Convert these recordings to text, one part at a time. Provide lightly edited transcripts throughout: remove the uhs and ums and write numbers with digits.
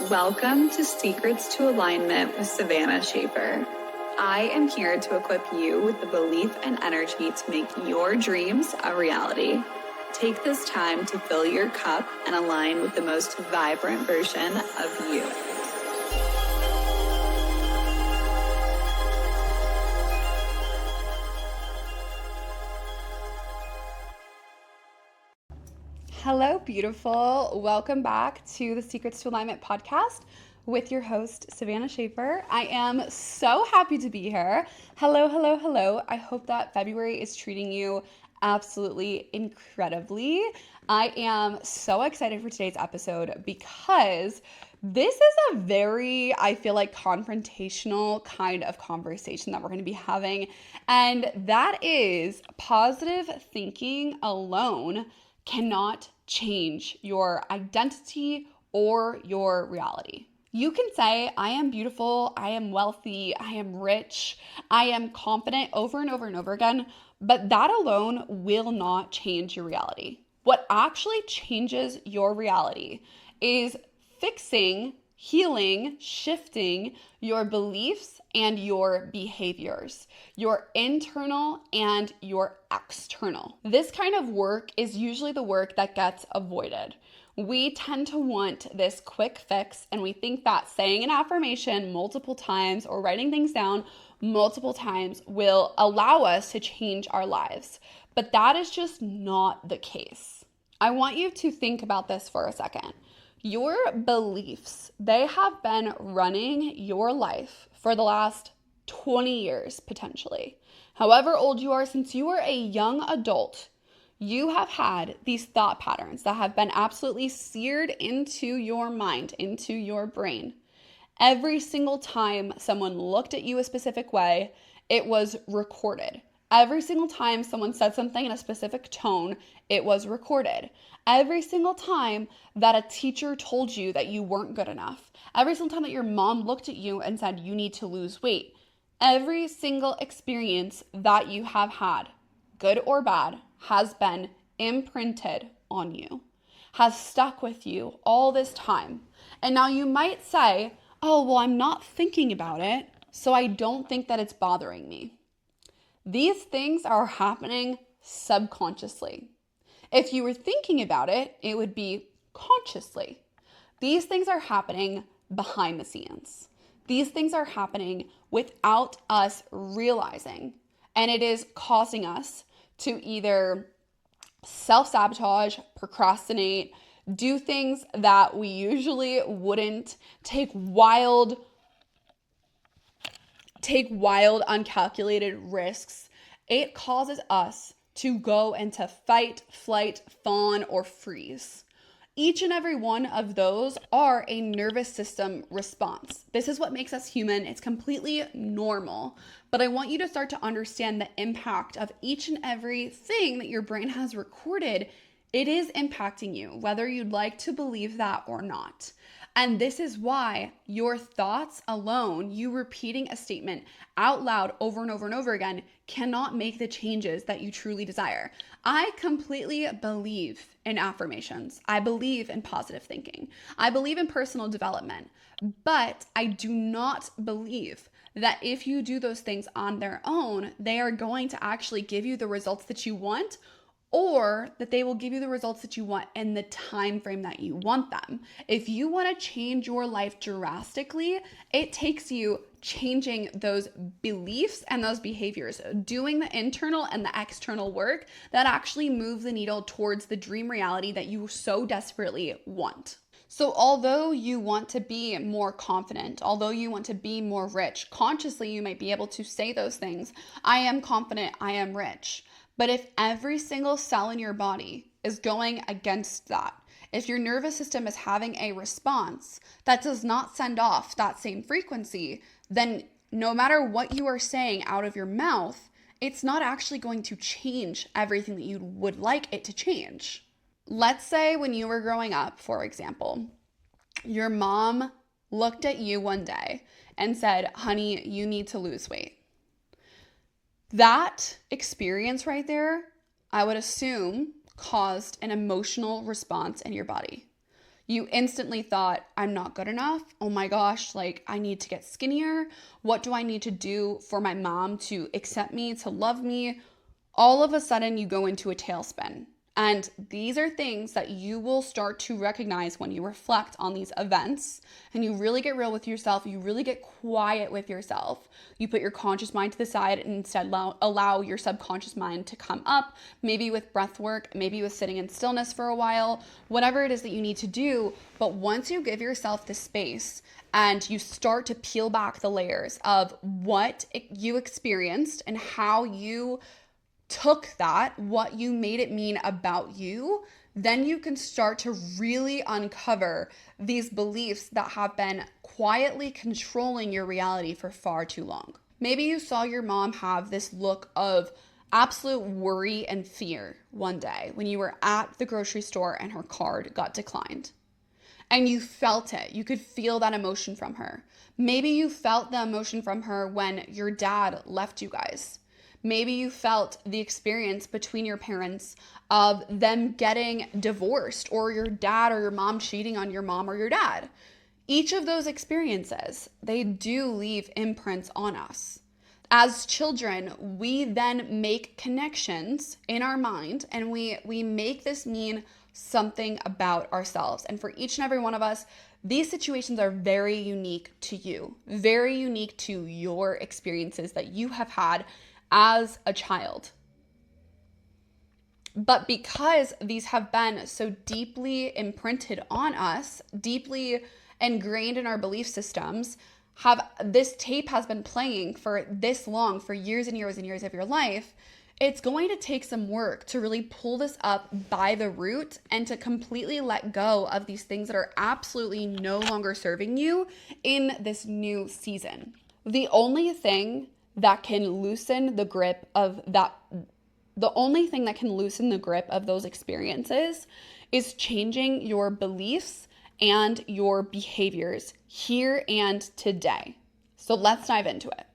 Welcome to Secrets to Alignment with Savannah Schaefer. I am here to equip you with the belief and energy to make your dreams a reality. Take this time to fill your cup and align with the most vibrant version of you. Hello, beautiful. Welcome back to the Secrets to Alignment podcast with your host, Savannah Schaefer. I am so happy to be here. Hello, hello, hello. I hope that February is treating you absolutely incredibly. I am so excited for today's episode because this is a very, I feel like, confrontational kind of conversation that we're going to be having. And that is positive thinking alone cannot change your identity or your reality. You can say, I am beautiful, I am wealthy, I am rich, I am confident over and over and over again, but that alone will not change your reality. What actually changes your reality is fixing, healing, shifting your beliefs and your behaviors, your internal and your external. This kind of work is usually the work that gets avoided. We tend to want this quick fix, and we think that saying an affirmation multiple times or writing things down multiple times will allow us to change our lives. But that is just not the case. I want you to think about this for a second. Your beliefs, they have been running your life for the last 20 years, potentially. However old you are, since you were a young adult, you have had these thought patterns that have been absolutely seared into your mind, into your brain. Every single time someone looked at you a specific way, it was recorded. Every single time someone said something in a specific tone, it was recorded. Every single time that a teacher told you that you weren't good enough, every single time that your mom looked at you and said you need to lose weight, every single experience that you have had, good or bad, has been imprinted on you, has stuck with you all this time. And now you might say, oh, well, I'm not thinking about it, so I don't think that it's bothering me. These things are happening subconsciously. If you were thinking about it, it would be consciously. These things are happening behind the scenes. These things are happening without us realizing. And it is causing us to either self-sabotage, procrastinate, do things that we usually wouldn't, take wild, uncalculated risks. It causes us to go into fight, flight, fawn, or freeze. Each and every one of those are a nervous system response. This is what makes us human. It's completely normal. But I want you to start to understand the impact of each and every thing that your brain has recorded. It is impacting you, whether you'd like to believe that or not. And this is why your thoughts alone, you repeating a statement out loud over and over and over again, cannot make the changes that you truly desire. I completely believe in affirmations. I believe in positive thinking. I believe in personal development. But I do not believe that if you do those things on their own, they are going to actually give you the results that you want, or that they will give you the results that you want in the time frame that you want them. If you want to change your life drastically, it takes you changing those beliefs and those behaviors, doing the internal and the external work that actually move the needle towards the dream reality that you so desperately want. So although you want to be more confident, although you want to be more rich, consciously you might be able to say those things. I am confident, I am rich. But if every single cell in your body is going against that, if your nervous system is having a response that does not send off that same frequency, then no matter what you are saying out of your mouth, it's not actually going to change everything that you would like it to change. Let's say when you were growing up, for example, your mom looked at you one day and said, honey, you need to lose weight. That experience right there, I would assume, caused an emotional response in your body. You instantly thought, I'm not good enough. Oh my gosh, like I need to get skinnier. What do I need to do for my mom to accept me, to love me? All of a sudden you go into a tailspin. And these are things that you will start to recognize when you reflect on these events and you really get real with yourself. You really get quiet with yourself. You put your conscious mind to the side and instead allow your subconscious mind to come up, maybe with breath work, maybe with sitting in stillness for a while, whatever it is that you need to do. But once you give yourself the space and you start to peel back the layers of what you experienced and how you took that, what you made it mean about you, then you can start to really uncover these beliefs that have been quietly controlling your reality for far too long. Maybe you saw your mom have this look of absolute worry and fear one day when you were at the grocery store and her card got declined. And you felt it. You could feel that emotion from her. Maybe you felt the emotion from her when your dad left you guys. Maybe you felt the experience between your parents of them getting divorced or your dad or your mom cheating on your mom or your dad. Each of those experiences, they do leave imprints on us. As children, we then make connections in our mind and we make this mean something about ourselves. And for each and every one of us, these situations are very unique to you, very unique to your experiences that you have had as a child. But because these have been so deeply imprinted on us, deeply ingrained in our belief systems, this tape has been playing for this long, for years and years and years of your life, it's going to take some work to really pull this up by the root and to completely let go of these things that are absolutely no longer serving you in this new season. The only thing that can loosen the grip of those experiences is changing your beliefs and your behaviors here and today. So let's dive into it.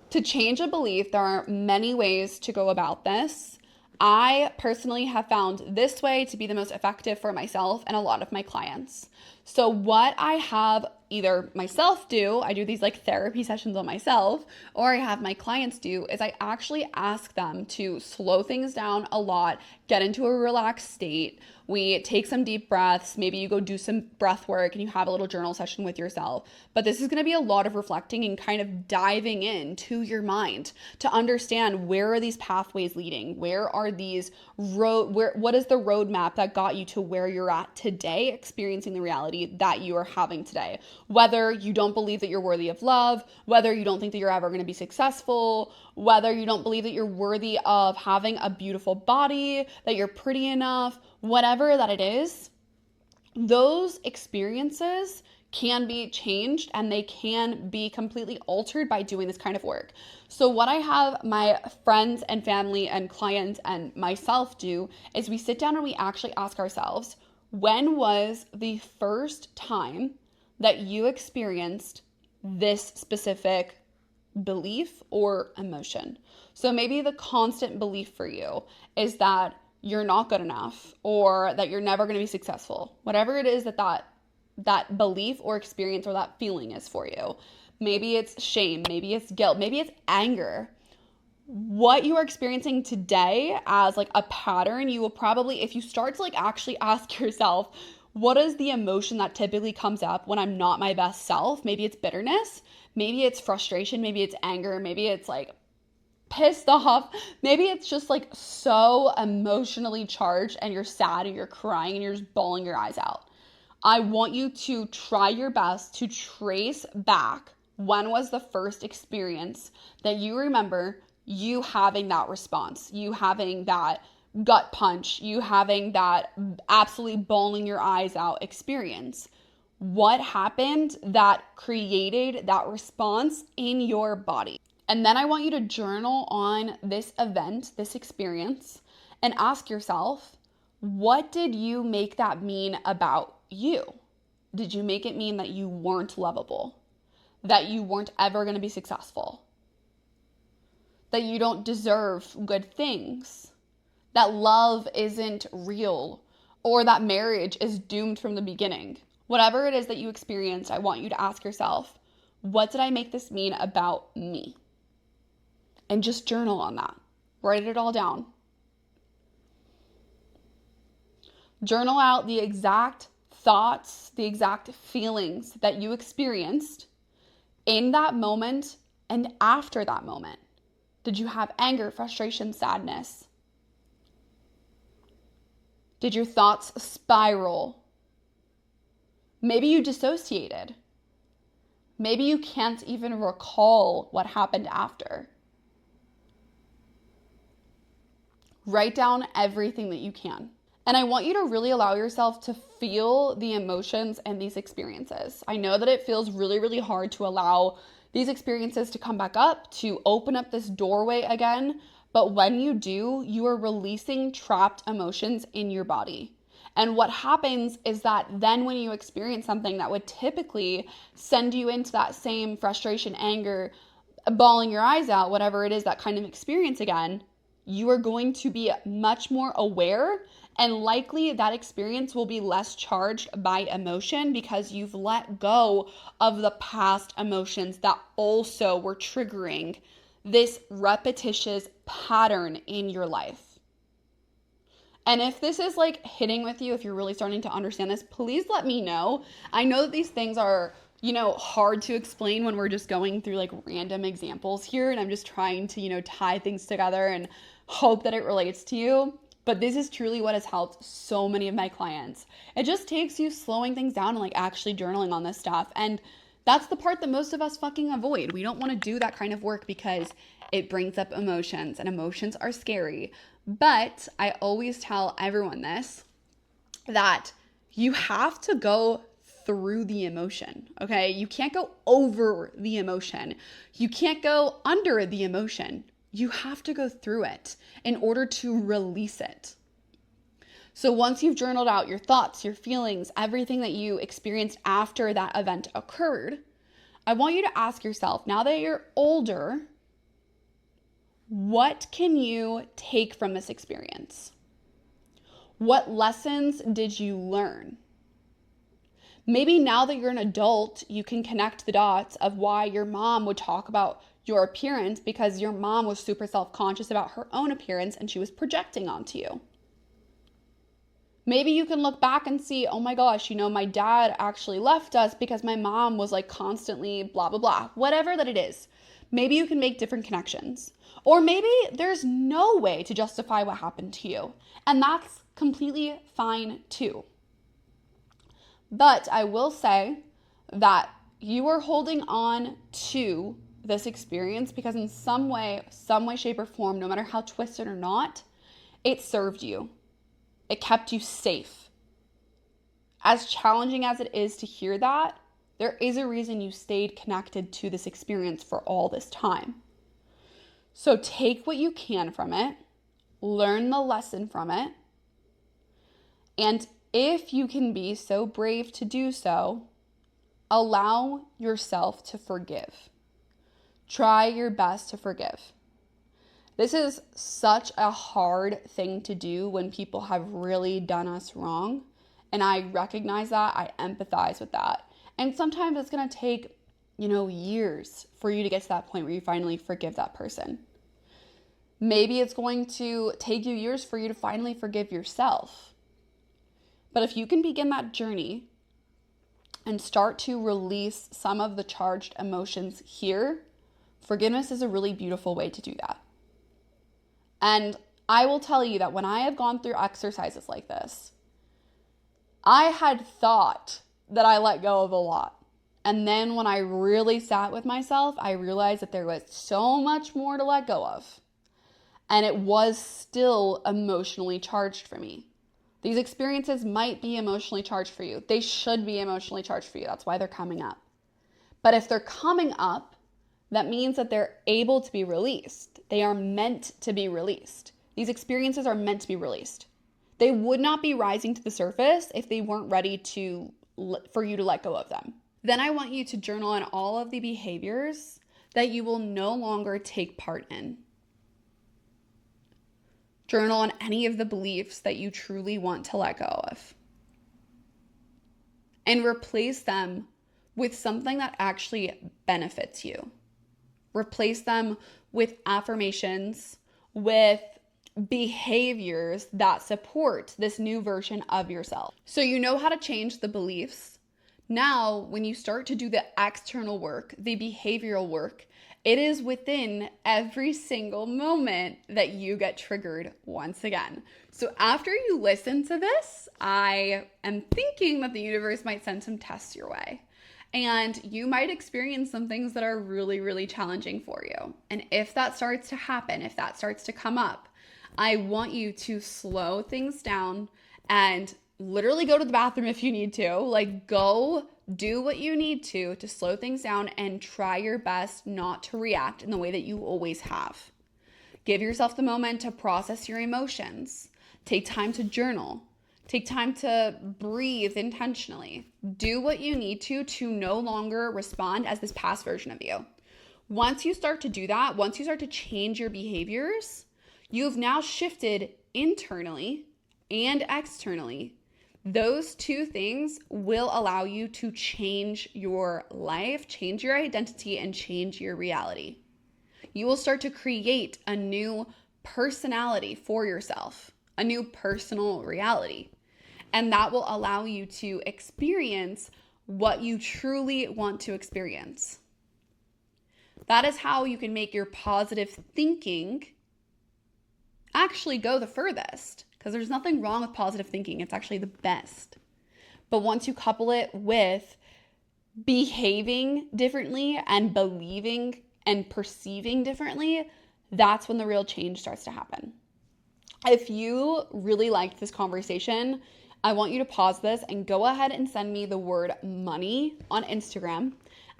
To change a belief, there are many ways to go about this. I personally have found this way to be the most effective for myself and a lot of my clients. So what I have either myself do, I do these like therapy sessions on myself, or I have my clients do, is I actually ask them to slow things down a lot, get into a relaxed state. We take some deep breaths. Maybe you go do some breath work and you have a little journal session with yourself. But this is going to be a lot of reflecting and kind of diving into your mind to understand, where are these pathways leading? Where are these what is the roadmap that got you to where you're at today, experiencing the reality that you are having today? Whether you don't believe that you're worthy of love, whether you don't think that you're ever going to be successful, whether you don't believe that you're worthy of having a beautiful body, that you're pretty enough, whatever that it is, those experiences can be changed and they can be completely altered by doing this kind of work. So what I have my friends and family and clients and myself do is we sit down and we actually ask ourselves, when was the first time that you experienced this specific belief or emotion? So maybe the constant belief for you is that you're not good enough or that you're never going to be successful. Whatever it is that belief or experience or that feeling is for you. Maybe it's shame, maybe it's guilt, maybe it's anger. What you are experiencing today as like a pattern, you will probably, if you start to like actually ask yourself, what is the emotion that typically comes up when I'm not my best self? Maybe it's bitterness, maybe it's frustration, maybe it's anger, maybe it's like pissed off, maybe it's just like so emotionally charged and you're sad and you're crying and you're just bawling your eyes out. I want you to try your best to trace back, when was the first experience that you remember you having that response, you having that gut punch, you having that absolutely bawling your eyes out experience. What happened that created that response in your body? And then I want you to journal on this event, this experience, and ask yourself, what did you make that mean about you? Did you make it mean that you weren't lovable? That you weren't ever going to be successful? That you don't deserve good things? That love isn't real? Or that marriage is doomed from the beginning? Whatever it is that you experienced, I want you to ask yourself, what did I make this mean about me? And just journal on that. Write it all down. Journal out the exact thoughts, the exact feelings that you experienced in that moment and after that moment. Did you have anger, frustration, sadness? Did your thoughts spiral? Maybe you dissociated. Maybe you can't even recall what happened after. Write down everything that you can. And I want you to really allow yourself to feel the emotions and these experiences. I know that it feels really, really hard to allow these experiences to come back up, to open up this doorway again. But when you do, you are releasing trapped emotions in your body. And what happens is that then when you experience something that would typically send you into that same frustration, anger, bawling your eyes out, whatever it is, that kind of experience again, you are going to be much more aware, and likely that experience will be less charged by emotion because you've let go of the past emotions that also were triggering this repetitious pattern in your life. And if this is like hitting with you, if you're really starting to understand this, please let me know. I know that these things are, hard to explain when we're just going through like random examples here. And I'm just trying to, tie things together and hope that it relates to you. But this is truly what has helped so many of my clients. It just takes you slowing things down and like actually journaling on this stuff. And that's the part that most of us fucking avoid. We don't want to do that kind of work because it brings up emotions, and emotions are scary. But I always tell everyone this, that you have to go through the emotion, okay? You can't go over the emotion. You can't go under the emotion. You have to go through it in order to release it. So once you've journaled out your thoughts, your feelings, everything that you experienced after that event occurred, I want you to ask yourself, now that you're older, what can you take from this experience? What lessons did you learn? Maybe now that you're an adult, you can connect the dots of why your mom would talk about your appearance because your mom was super self-conscious about her own appearance and she was projecting onto you. Maybe you can look back and see, oh my gosh, my dad actually left us because my mom was like constantly blah, blah, blah, whatever that it is. Maybe you can make different connections. Or maybe there's no way to justify what happened to you. And that's completely fine too. But I will say that you are holding on to this experience because in some way, shape, or form, no matter how twisted or not, it served you. It kept you safe. As challenging as it is to hear that, there is a reason you stayed connected to this experience for all this time. So take what you can from it, learn the lesson from it, and if you can be so brave to do so, allow yourself to forgive. Try your best to forgive. This is such a hard thing to do when people have really done us wrong. And I recognize that. I empathize with that. And sometimes it's going to take, years for you to get to that point where you finally forgive that person. Maybe it's going to take you years for you to finally forgive yourself. But if you can begin that journey and start to release some of the charged emotions here, forgiveness is a really beautiful way to do that. And I will tell you that when I have gone through exercises like this, I had thought that I let go of a lot. And then when I really sat with myself, I realized that there was so much more to let go of. And it was still emotionally charged for me. These experiences might be emotionally charged for you. They should be emotionally charged for you. That's why they're coming up. But if they're coming up, that means that they're able to be released. They are meant to be released. These experiences are meant to be released. They would not be rising to the surface if they weren't ready for you to let go of them. Then I want you to journal on all of the behaviors that you will no longer take part in. Journal on any of the beliefs that you truly want to let go of. and replace them with something that actually benefits you. Replace them with affirmations, with behaviors that support this new version of yourself. So you know how to change the beliefs. Now, when you start to do the external work, the behavioral work, it is within every single moment that you get triggered once again. So after you listen to this, I am thinking that the universe might send some tests your way. And you might experience some things that are really, really challenging for you. And if that starts to happen, if that starts to come up, I want you to slow things down and literally go to the bathroom if you need to. Like, go do what you need to slow things down and try your best not to react in the way that you always have. Give yourself the moment to process your emotions. Take time to journal. Take time to breathe intentionally. Do what you need to no longer respond as this past version of you. Once you start to do that, once you start to change your behaviors, you've now shifted internally and externally. Those two things will allow you to change your life, change your identity, and change your reality. You will start to create a new personality for yourself, a new personal reality. And that will allow you to experience what you truly want to experience. That is how you can make your positive thinking actually go the furthest, because there's nothing wrong with positive thinking. It's actually the best. But once you couple it with behaving differently and believing and perceiving differently, that's when the real change starts to happen. If you really liked this conversation, I want you to pause this and go ahead and send me the word money on Instagram.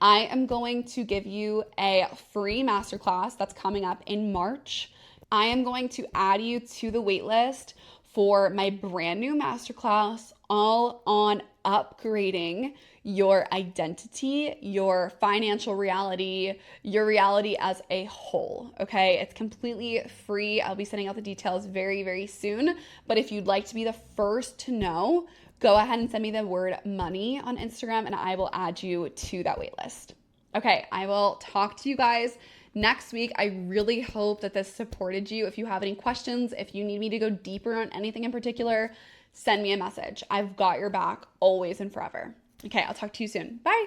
I am going to give you a free masterclass that's coming up in March. I am going to add you to the waitlist for my brand new masterclass all on upgrading your identity, your financial reality, your reality as a whole, okay? It's completely free. I'll be sending out the details very, very soon. But if you'd like to be the first to know, go ahead and send me the word money on Instagram and I will add you to that waitlist. Okay, I will talk to you guys next week. I really hope that this supported you. If you have any questions, if you need me to go deeper on anything in particular, send me a message. I've got your back always and forever. Okay, I'll talk to you soon. Bye.